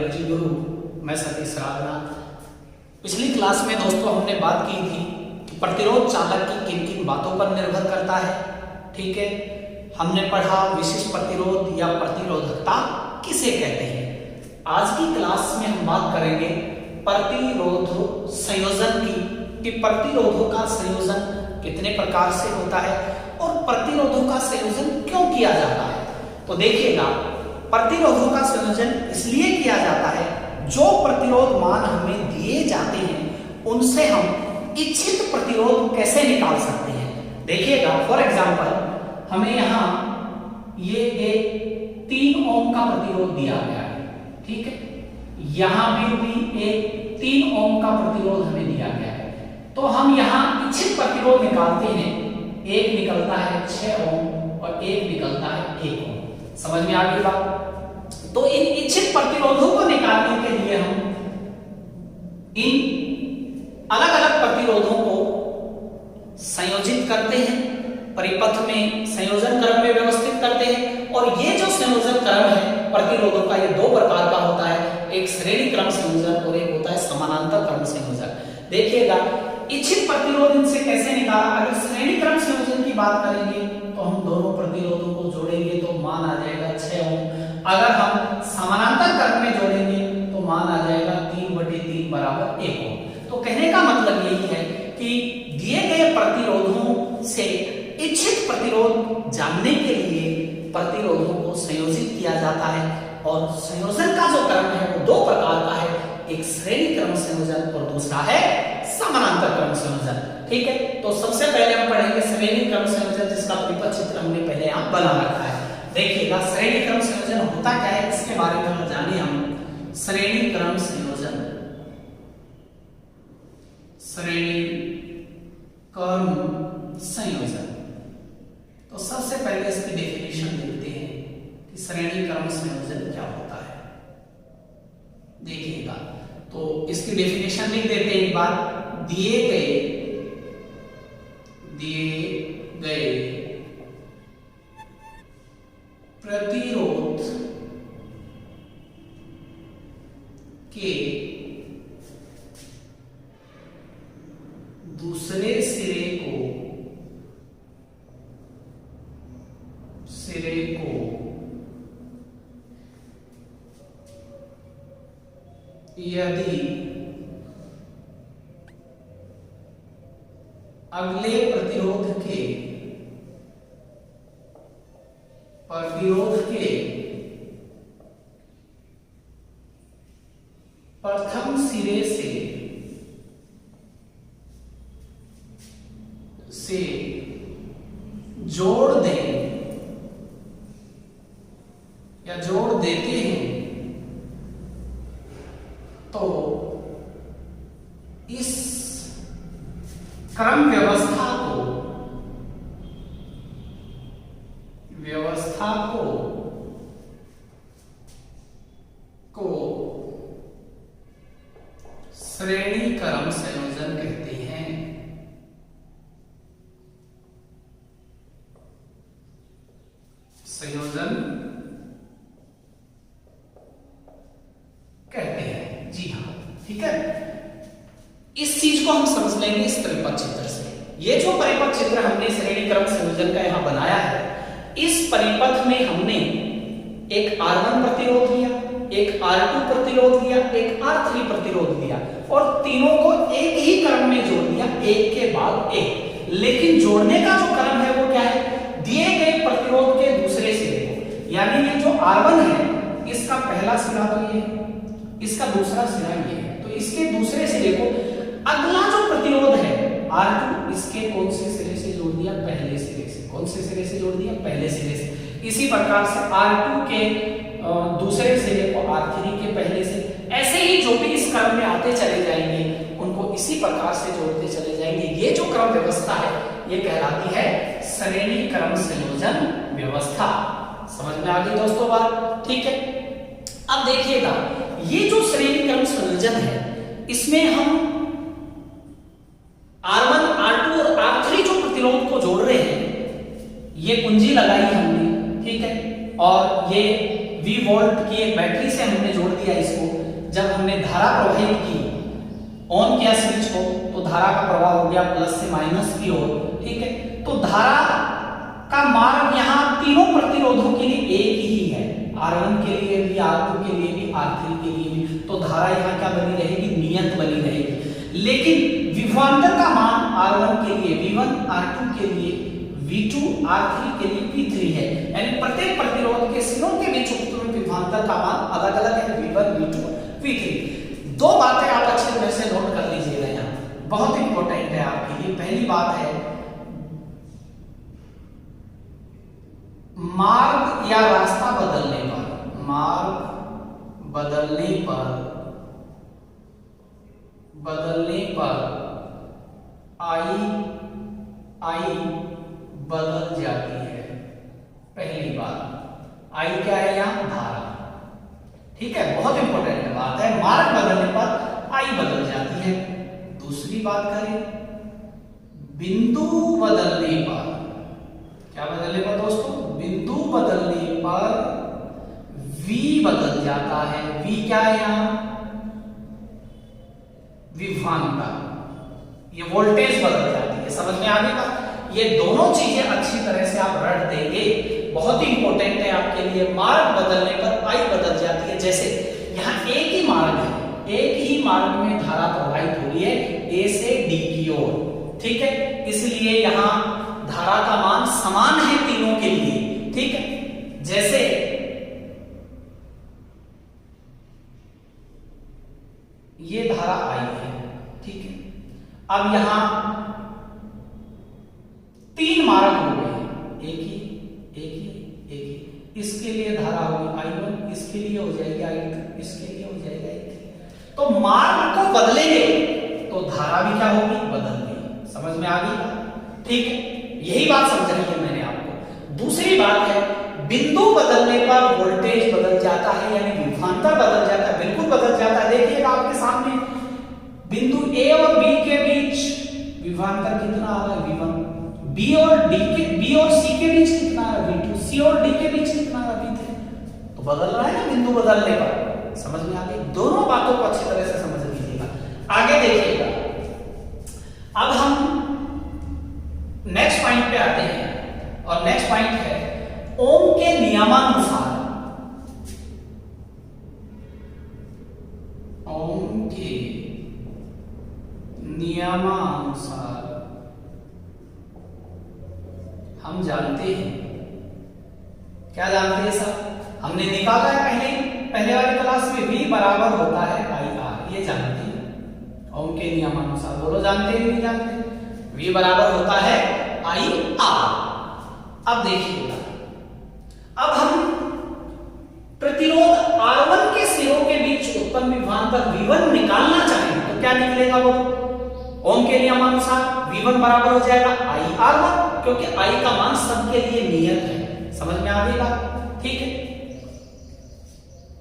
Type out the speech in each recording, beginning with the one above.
Energy गुरु, मैं सतीश रागनाथ। पिछली class में दोस्तों हमने बात की थी कि प्रतिरोध चालक की किन किन बातों पर निर्भर करता है। ठीक है, हमने पढ़ा विशिष्ट प्रतिरोध या प्रतिरोधकता किसे कहते हैं। आज की क्लास में हम बात करेंगे प्रतिरोध संयोजन की, कि प्रतिरोधों का संयोजन कितने प्रकार से होता है और प्रतिरोधों का संयोजन क्यों किया जाता है। तो देखिएगा, प्रतिरोधों का संयोजन इसलिए किया जाता है, जो प्रतिरोध मान हमें दिए जाते हैं उनसे हम इच्छित प्रतिरोध कैसे निकाल सकते हैं। देखिएगा, फॉर एग्जांपल हमें यहाँ ये एक 3 ओम का प्रतिरोध दिया गया है। ठीक है, यहां भी एक 3 ओम का प्रतिरोध हमें दिया गया है। तो हम यहां इच्छित प्रतिरोध निकालते हैं। एक निकलता है 6 ओम और एक निकलता है 1 ओम। समझ में आ गई बात। तो इन इच्छित प्रतिरोधों को निकालने के लिए हम इन अलग अलग प्रतिरोधों को संयोजित करते हैं, परिपथ में संयोजन क्रम में व्यवस्थित करते हैं। और ये जो संयोजन क्रम है प्रतिरोधों का, ये 2 प्रकार का होता है, एक श्रेणी क्रम संयोजन और एक होता है समानांतर क्रम संयोजन। देखिएगा, इच्छित प्रतिरोध इनसे कैसे निकाला। अगर श्रेणी क्रम संयोजन की बात करेंगे तो हम दोनों प्रतिरोधों को जोड़ेंगे तो मान आ जाएगा 6 ओम। अगर हम समानांतर क्रम में जोड़ेंगे तो मान आ जाएगा 3/3 बराबर 1 ओम। तो कहने का मतलब यही है कि दिए गए प्रतिरोधों से इच्छित प्रतिरोध जानने के लिए प्रतिरोधों को संयोजित किया जाता है। और संयोजन का जो क्रम है वो 2 प्रकार का है, एक श्रेणी क्रम संयोजन और दूसरा है समानांतर क्रम संयोजन। ठीक है, तो सबसे पहले हम पढ़ेंगे श्रेणी क्रम संयोजन, जिसका परिपथ चित्र हमने पहले यहां बना रखा है। देखिएगा, श्रेणी क्रम संयोजन होता क्या है, इसके बारे में हम जाने। हम श्रेणी क्रम संयोजन, श्रेणी क्रम संयोजन, तो सबसे पहले इसकी डेफिनेशन देखते हैं कि श्रेणी क्रम संयोजन क्या होता है। देखिएगा, तो इसकी डेफिनेशन लिख देते हैं एक बार। दिए गए प्रतिरोध के दूसरे सिरे को यदि अगले प्रतिरोध के प्रथम सिरे से जोड़ दें या जोड़ देते हैं तो इस क्रम व्यवस्था को श्रेणी क्रम संयोजन कहते हैं। संयोजन कहते हैं, जी हाँ। ठीक है, इस चीज को हम समझ लेंगे इस परिपथ चित्र से। ये जो परिपथ चित्र हमने श्रेणी क्रम संयोजन का यहां बनाया है, इस परिपथ में हमने एक R1 प्रतिरोध लिया, एक R2 प्रतिरोध लिया, एक R3 प्रतिरोध लिया और तीनों को एक ही क्रम में जोड़ दिया, एक के बाद एक। लेकिन जोड़ने का जो क्रम है वो क्या है, दिए गए प्रतिरोध के दूसरे सिरे को, यानी ये जो R1 है इसका पहला सिरा तो ये, इसका दूसरा सिरा ये है, तो इसके दूसरे सिरे को अगला जो प्रतिरोध है R2, इसके कौन से सिरे से जोड़ दिया, पहले सिरे से। कौन से सिरे से जोड़ दिया, पहले सिरे से। इसी प्रकार से R2 के दूसरे सिरे को R3 के पहले से, ऐसे ही जो भी इस क्रम में आते चले जाएंगे उनको इसी प्रकार से जोड़ते चले जाएंगे। ये जो क्रम व्यवस्था है ये कहलाती है श्रेणी क्रम संयोजन व्यवस्था। समझ में आ गई दोस्तों बात। ठीक है, अब देखिएगा, ये जो श्रेणी क्रम संयोजन है इसमें हम R1, R2 और R3 जो प्रतिरोध को जोड़ रहे हैं, ये कुंजी लगाई हमने। ठीक है, और ये V वोल्ट की एक बैटरी से हमने जोड़ दिया इसको। जब हमने धारा प्रवाहित की, ऑन किया स्विच को, तो धारा का प्रवाह हो गया प्लस से माइनस की ओर, ठीक है। तो धारा का मार्ग यहाँ तीनों प्रतिरोधों के लिए एक ही है, R1 के लिए भी, R2 के लिए भी, R3 के लिए भी। तो धारा यहाँ क्या बनी रहेगी, नियत बनी रहेगी। लेकिन विभवांतर का मान R1 के लिए V1, R2 के लिए V2, R3 के लिए V3 है, यानी प्रत्येक प्रतिरोध के सिरों के बीच उत्पन्न विभवांतर का मान अलग अलग है, V1, V2, V3। दो बातें आप अच्छी तरह से नोट कर लीजिएगा, यहाँ बहुत इंपॉर्टेंट है आपके लिए। पहली बात है, मार्ग या रास्ता बदलने पर, मार्ग बदलने पर आई बदल जाती है। पहली बात, आई क्या है यहाँ, धारा, ठीक है, बहुत इंपॉर्टेंट बात है। मार्ग बदलने पर आई बदल जाती है। दूसरी बात करें, बिंदु बदलने पर, क्या बदलने पर दोस्तों, बिंदु बदलने पर V बदल जाता है। V क्या है यहाँ, विभवांतर, ये वोल्टेज बदल जाती है। समझ में आ गई बात? ये दोनों चीजें अच्छी तरह से आप रट देंगे, बहुत ही इंपॉर्टेंट है आपके लिए। मार्ग बदलने पर आई बदल जाती है। जैसे यहाँ एक ही मार्ग है, एक ही मार्ग में धारा प्रवाहित हो रही है A से D की ओर, ठीक है, इसलिए यहाँ धारा का मान समान है तीनों के लिए, ठीक है। जैसे ये धारा आई है, ठीक है, अब यहां तीन मार्ग हो गए, एक ही, इसके लिए धारा होगी I1, इसके लिए हो जाएगी I2, इसके लिए हो जाएगा I3। तो मार्ग को बदलेंगे तो धारा भी क्या होगी, बदल गई। समझ में आ गई? ठीक है, यही बात समझाई है मैंने आपको। दूसरी बात है, बिंदु बदलने पर वोल्टेज बदल जाता है, यानी विभवांतर बदल जाता है, बिल्कुल बदल जाता है। देखिएगा आपके सामने बिंदु A और B के बीच विभवांतर कितना आ रहा है, V1। B और C के बीच कितना आ रहा है, V2। C और D के बीच कितना आ रहा है, V3। तो बदल रहा है ना बिंदु बदलने पर। समझ में आ गई? दोनों बातों को अच्छी तरह से समझ लीजिएगा। आगे देखिएगा, अब हम नेक्स्ट पॉइंट पे आते हैं, और नेक्स्ट पॉइंट है ओम के नियमानुसार, ओम के नियमानुसार हम जानते हैं, क्या जानते हैं साहब, हमने निकाला है पहले वाली क्लास में, V बराबर होता है IR, ये जानते हैं। ओम के नियमानुसार बोलो, जानते हैं नहीं जानते? V बराबर होता है IR। अब देखिएगा, अब हम प्रतिरोध R1 के सिरों के बीच उत्पन्न विभवांतर V1 निकालना चाहें तो क्या निकलेगा वो? ओम के नियमानुसार V1 बराबर हो जाएगा IR1, क्योंकि I का मान सबके लिए नियत है। समझ में आ गई बात? ठीक है,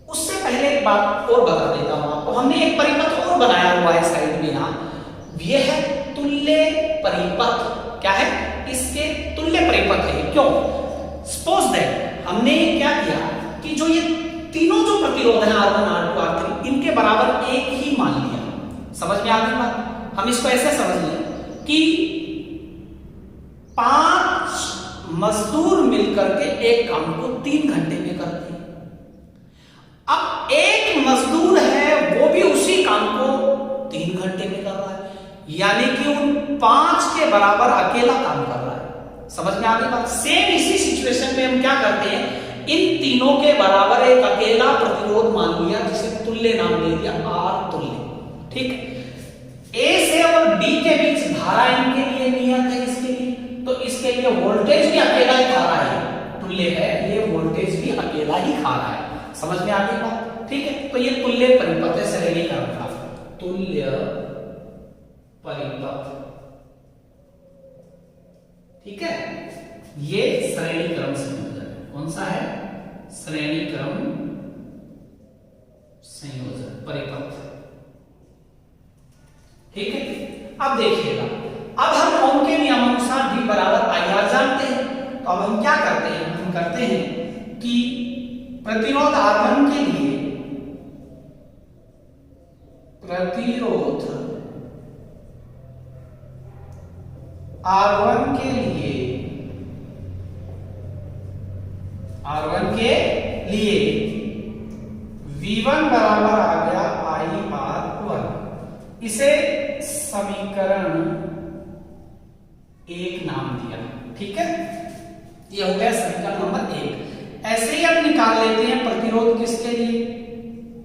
उससे पहले एक बात और बता देता हूं आपको। हमने एक परिपथ और बनाया हुआ है साइड में, यहां यह है तुल्य परिपथ। क्या है? इसके तुल्य परिपथ है। क्यों? सपोज दैट हमने क्या किया कि जो ये तीनों जो प्रतिरोध है R1, R2, R3, इनके बराबर एक ही मान लिया। समझ में आ गई बात? हम इसको ऐसे समझ लें कि 5 मजदूर मिलकर के एक काम को 3 घंटे में करते हैं। अब एक मजदूर है, वो भी उसी काम को 3 घंटे में कर रहा है, यानी कि उन 5 के बराबर अकेला काम कर रहा है। समझ में आ गई बात? सेम इसी सिचुएशन में हम क्या करते हैं, इन तीनों के बराबर एक अकेला प्रतिरोध मान लिया, जिसे तुल्य नाम दे दिया, R तुल्य। ठीक है, A से और D के बीच धारा इनके लिए नियत है, इसके लिए, तो इसके लिए वोल्टेज भी अकेला ही खा रहा है, तुल्य है, ये वोल्टेज भी अकेला ही खा रहा है। समझ में आ गई बात? ठीक है, तो ये तुल्य परिपथ है, श्रेणी क्रम का तुल्य परिपथ। ठीक है, ये श्रेणी क्रम संयोजन है। कौन सा है? श्रेणी क्रम संयोजन परिपथ। ठीक है, अब देखिएगा, अब हम ओम के नियमानुसार V बराबर IR जानते हैं, तो अब हम क्या करते हैं, हम करते हैं कि प्रतिरोध R1 के लिए प्रतिरोध R1 के लिए V1 बराबर आ गया IR1। इसे समीकरण 1 नाम दिया। ठीक है, ये हो गया समीकरण नंबर 1। ऐसे ही अब निकाल लेते हैं प्रतिरोध किसके लिए,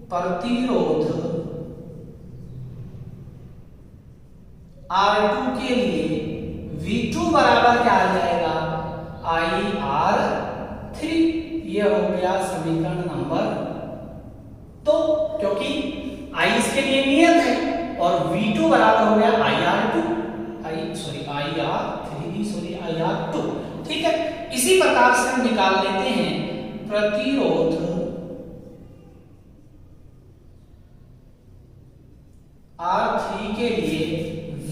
प्रतिरोध R2 के लिए V2 बराबर क्या आ जाएगा, IR3। ये हो गया समीकरण नंबर 2, क्योंकि I इसके लिए नियत है और V2 बराबर हो गया IR2। ठीक है, इसी प्रकार से हम निकाल लेते हैं प्रतिरोध R3 के लिए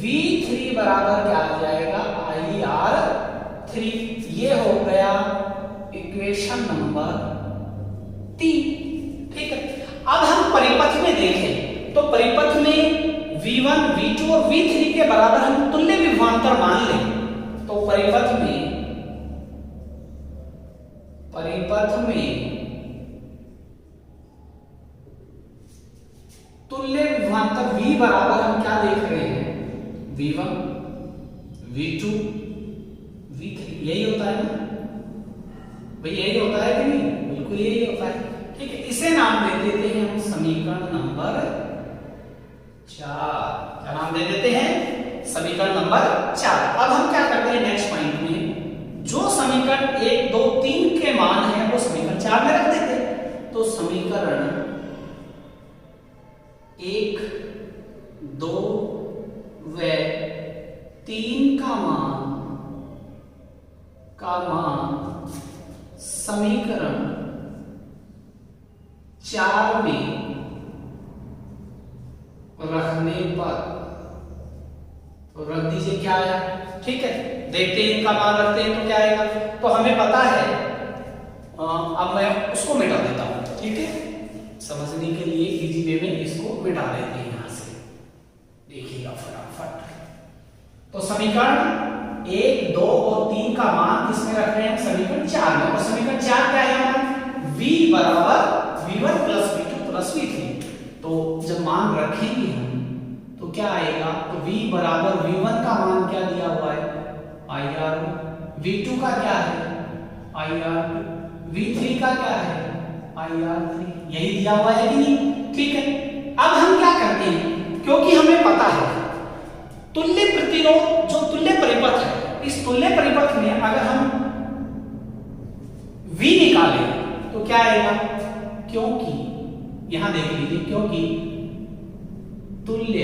V3 बराबर क्या आ जाएगा, IR3। ये हो गया इक्वेशन नंबर 3। ठीक है, अब हम परिपथ में देखें तो परिपथ में V1, V2 और V3 के बराबर हम तुल्य विभवांतर मान लें तो परिपथ में तुल्य विभवांतर V बराबर हम क्या देख रहे हैं, V1, V2, V3। यही होता है ना भाई, यही होता है कि नहीं, बिल्कुल यही होता है। ठीक है, इसे नाम दे देते हैं हम समीकरण नंबर 4। क्या नाम दे देते हैं, समीकरण नंबर 4। अब हम क्या करते हैं, नेक्स्ट पॉइंट में जो समीकरण 1, 2, 3 के मान है वो समीकरण 4 में रख देते हैं। तो समीकरण 1, 2 व 3 का मान समीकरण 4 में रखने पर तो रख दीजिए क्या आया। ठीक है, देखते हैं इनका मान रखते हैं तो क्या आएगा। तो हमें पता है, अब मैं उसको मिटा देता हूं। ठीक है, समझने के लिए इजी वे में इसको मिटा देते हैं यहां से, देखिएगा फटाफट। तो समीकरण 1, 2 और 3 का मान किसमें रख रहे हैं, समीकरण 4 में। और समीकरण 4 क्या है हमारा, V बराबर V1 plus V2 plus V3। तो जब मान रखेंगे हम तो क्या आएगा, तो V बराबर V1 का मान क्या दिया हुआ है, IR1। V2 का क्या है, IR2। V3 का क्या है, IR3। यही दिया हुआ है कि नहीं। ठीक है, अब हम क्या करते हैं, क्योंकि हमें पता है तुल्य प्रतिरोध जो तुल्य परिपथ है, इस तुल्य परिपथ में अगर हम V निकालें तो क्या आएगा, क्योंकि यहां देख लीजिए, क्योंकि तुल्य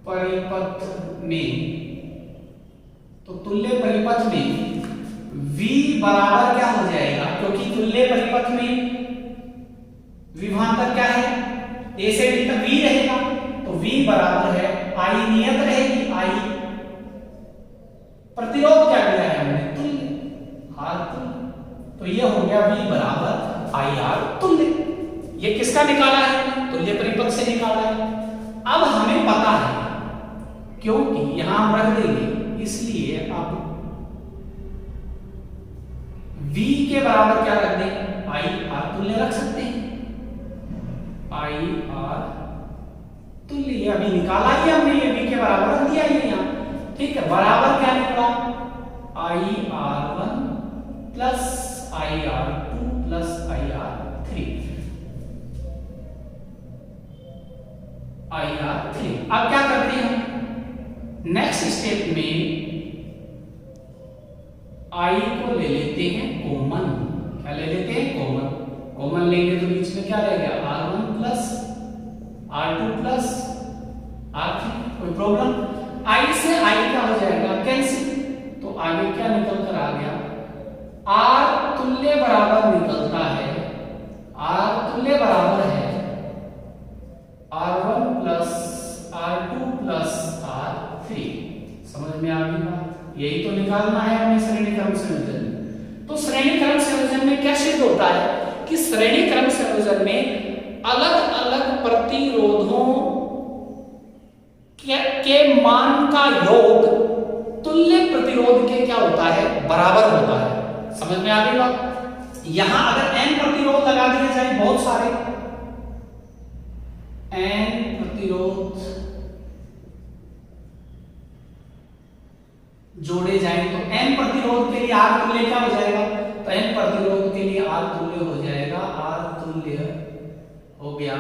परिपथ में, तो तुल्य परिपथ में V बराबर क्या हो जाएगा, क्योंकि तुल्य परिपथ में विभवांतर क्या है, A से B तक V रहेगा। तो V बराबर है I, नियत रहेगी I। प्रतिरोध क्या दिया है हमने, तुल्य, R तुल्य। तो ये हो गया V बराबर IR तुल्य। ये किसका निकाला है, तुल्य परिपथ से निकाला है। अब हमें पता है, क्योंकि यहां हम रख देंगे, इसलिए अब V के बराबर क्या रख दें, IR तुल्य रख सकते हैं। IR तुल्य अभी निकाला ही हमने, ये V के बराबर रख दिया ये यहां। ठीक है, बराबर क्या निकला, IR1 plus IR2 plus IR3। अब क्या करते हैं, नेक्स्ट स्टेप में I को ले लेते हैं कॉमन। क्या ले लेते हैं, कॉमन। कॉमन लेंगे तो बीच में क्या रहेगा, R1 plus R2 plus R3। कोई प्रॉब्लम, I से I क्या हो जाएगा, कैंसिल। तो आगे क्या निकल कर आ गया, R तुल्य बराबर निकलता है, R तुल्य बराबर है R1 plus R2 plus R3। समझ में आ गई बात, यही तो निकालना है हमें श्रेणी क्रम संयोजन। तो श्रेणी क्रम संयोजन में क्या सिद्ध होता है कि श्रेणी क्रम संयोजन में अलग अलग प्रतिरोधों के मान का योग तुल्य प्रतिरोध के क्या होता है, बराबर होता है। समझ में आ गई बात। यहां अगर n प्रतिरोध लगा दिए जाए, बहुत सारे n प्रतिरोध जोड़े जाए तो n प्रतिरोध के लिए R तुल्य क्या हो जाएगा, तो n प्रतिरोध के लिए R तुल्य हो जाएगा, R तुल्य हो गया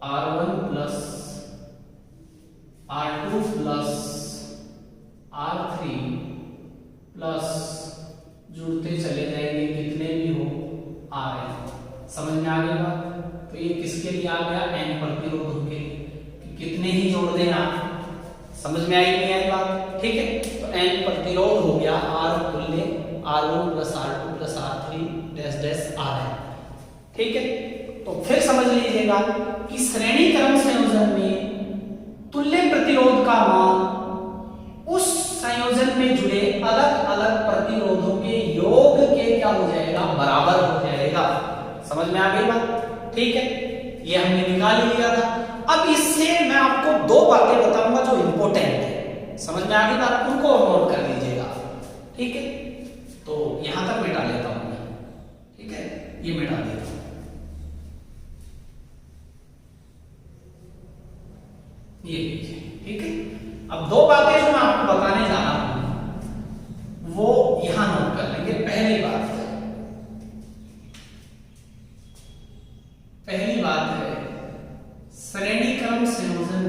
R1 plus R2 plus R3 plus जुड़ते चले जाएंगे कितने भी हो Rn। समझ में आ गई बात। तो ये किसके लिए आ गया, n प्रतिरोधों के लिए, कि कितने ही जोड़ देना। समझ में आई नहीं आई बात, ठीक है। तो n प्रतिरोध हो गया R तुल्य R1 plus R2 plus R3 dash dash Rn, ठीक है। तो फिर समझ लीजिएगा कि श्रेणी क्रम संयोजन में तुल्य प्रतिरोध का मान उस संयोजन में जुड़े अलग अलग प्रतिरोधों के योग के क्या हो जाएगा, बराबर हो जाएगा। समझ में आ गई बात, ठीक है। ये हमने निकाल लिया था। अब इससे मैं आपको दो बातें बताऊंगा जो इंपॉर्टेंट है। समझ में आ गई बात, उनको नोट कर लीजिएगा, ठीक है। तो यहां तक मिटा लेता हूं मैं, ठीक है, ये मिटा देता हूं। ये लीजिए, ठीक है। अब दो बातें जो मैं आपको बताने जा रहा हूं वो यहां नोट कर लेंगे। पहली बात है श्रेणी क्रम संयोजन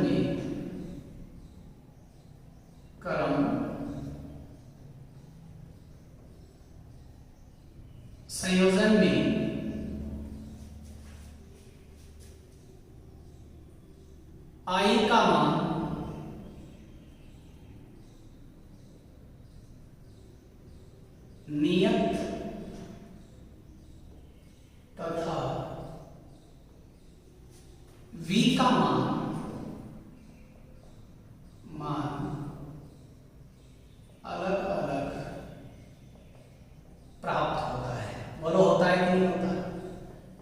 में I का मान नियत तथा V का मान अलग अलग प्राप्त होता है। बोलो होता है कि नहीं होता?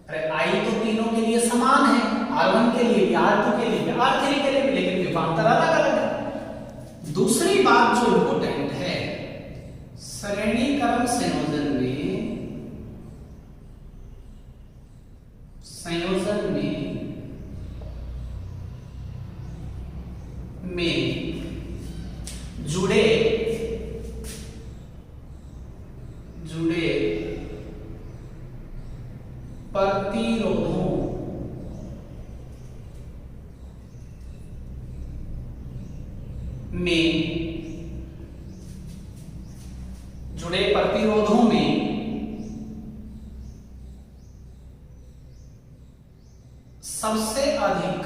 अरे I तो तीनों के लिए समान है, R1 के लिए भी, R2 के लिए भी, R3 के लिए भी, लेकिन विभवांतर अलग अलग है। दूसरी बात जो इंपोर्टेंट है, श्रेणी क्रम संयोजन में जुड़े प्रतिरोधों में सबसे अधिक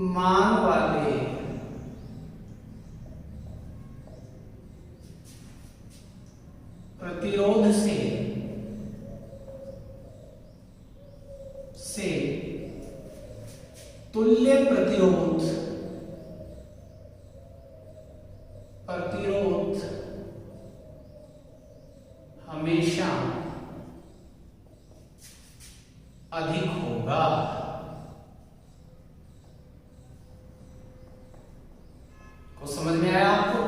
मान वाले प्रतिरोध से तुल्य प्रतिरोध हमेशा अधिक होगा। को समझ में आया आपको?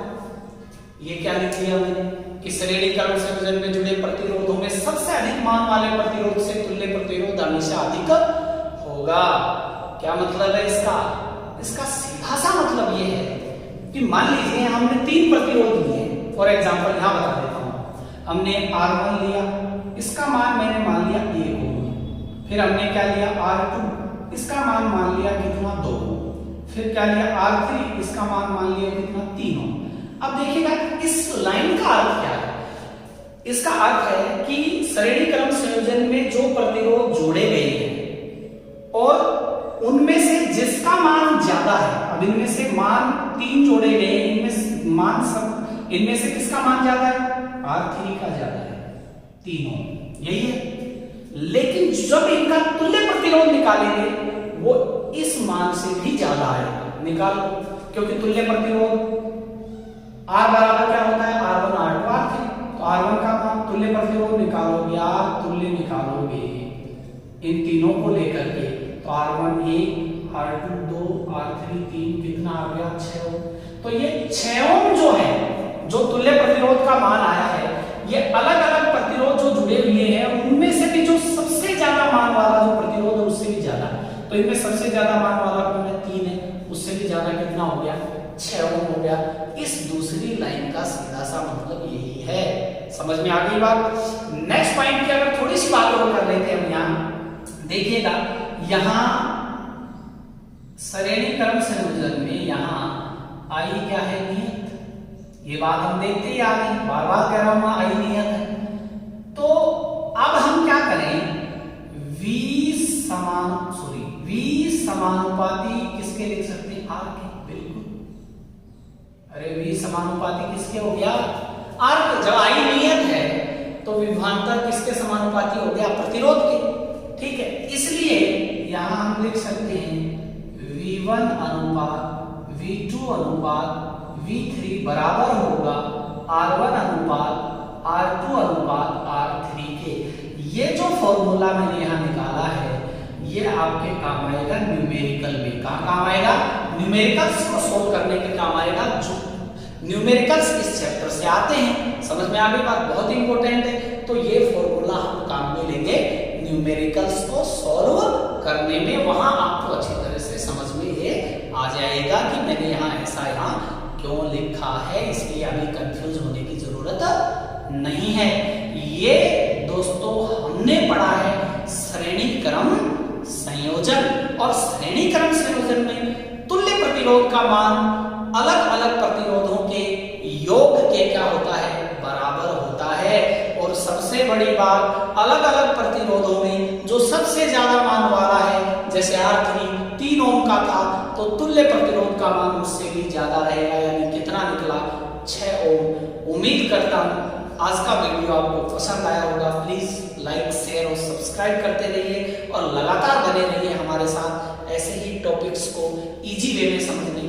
ये क्या लिख लिया मैंने कि श्रेणी क्रम संयोजन में जुड़े प्रतिरोधों में सबसे अधिक मान वाले प्रतिरोध से तुल्य प्रतिरोध हमेशा अधिक होगा। क्या मतलब है इसका? इसका सीधा सा मतलब ये है कि मान लीजिए हमने तीन प्रतिरोध लिए। फॉर एग्जांपल यहां बता देता हूं, हमने R1 लिया, इसका मान मैंने मान लिया 1 ओम। फिर हमने क्या लिया R2, इसका मान लिया कितना 2। फिर क्या लिया R3, इसका मान लिया कितना 3 ओम। अब देखिएगा इस लाइन का अर्थ क्या है? इसका अर्थ है कि श्रेणी क्रम संयोजन में जो प्रतिरोध जोड़े गए हैं और उनमें से जिसका मान ज्यादा है, अब इनमें से मान 3 जोड़े गए, इनमें से किसका मान ज्यादा है? R3 का ज्यादा है, 3 ओम, यही है। लेकिन जब इनका तुल्य प्रतिरोध निकालेंगे वो इस मान से भी ज्यादा आएगा। निकालो, क्योंकि तुल्य प्रतिरोध R बराबर क्या होता है, R1 R2 R3। तो R1 का मान तुल्य प्रतिरोध निकालोगे, R तुल्य निकालोगे इन तीनों को लेकर के, तो R1 1, R2 2, R3 3, कितना आ गया 6 ओम। तो ये 6 ओम जो है, जो तुल्य प्रतिरोध का मान आया है, ये अलग अलग प्रतिरोध जो जुड़े हुए हैं उनमें से भी जो सबसे ज्यादा मान वाला जो प्रतिरोध है उससे भी ज्यादा। तो इनमें सबसे ज्यादा मान वाला कौन है, 3 है, उससे भी ज्यादा कितना हो गया, 6 ओम हो गया। इस दूसरी लाइन का सीधा सा मतलब यही है। समझ में आ गई बात। नेक्स्ट पॉइंट की अगर थोड़ी सी बात और कर लेते हैं हम, यहां देखिएगा, यहां श्रेणी क्रम संयोजन में यहां आई क्या है, नियत। ये बात हम देखते ही आ गए, बार बार कह रहा हूं आई नियत है। तो अब हम क्या करें, V समानुपाती किसके लिख सकते हैं, R के। बिल्कुल, अरे V समानुपाती किसके हो गया, R के। जब आई नियत है तो विभवांतर किसके समानुपाती हो गया, प्रतिरोध के। ठीक है, इसलिए यहां हम लिख सकते हैं V1 अनुपात V2 अनुपात V3 बराबर होगा R1 अनुपात R2 अनुपात R3 के। ये जो फॉर्मूला मैंने यहां निकाला है, ये आपके काम आएगा न्यूमेरिकल में। कहां काम आएगा, न्यूमेरिकल्स को सोल्व करने के काम आएगा। जो न्यूमेरिकल्स इस चैप्टर से आते हैं, समझ में आ गई बात, बहुत इंपॉर्टेंट है। तो ये फॉर्मूला हम काम में लेंगे न्यूमेरिकल्स को सॉल्व करने में। वहां आपको अच्छी तरह से समझ में ये आ जाएगा कि मैंने यहाँ ऐसा यहाँ क्यों लिखा है, इसलिए अभी कंफ्यूज होने की जरूरत नहीं है। ये दोस्तों हमने पढ़ा है श्रेणी क्रम संयोजन, और श्रेणी क्रम संयोजन में तुल्य प्रतिरोध का मान अलग अलग प्रतिरोधों के योग के क्या होता है, बराबर होता है। और सबसे बड़ी बात, अलग अलग प्रतिरोधों में जो सबसे ज्यादा मान वाला है, जैसे R3 3 ओम का था, तो तुल्य प्रतिरोध का मान उससे भी ज्यादा रहेगा, यानी कितना निकला, 6 ओम। उम्मीद करता हूं आज का वीडियो आपको पसंद आया होगा। प्लीज लाइक शेयर और सब्सक्राइब करते रहिए और लगातार बने रहिए हमारे साथ, ऐसे ही टॉपिक्स को इजी वे में समझने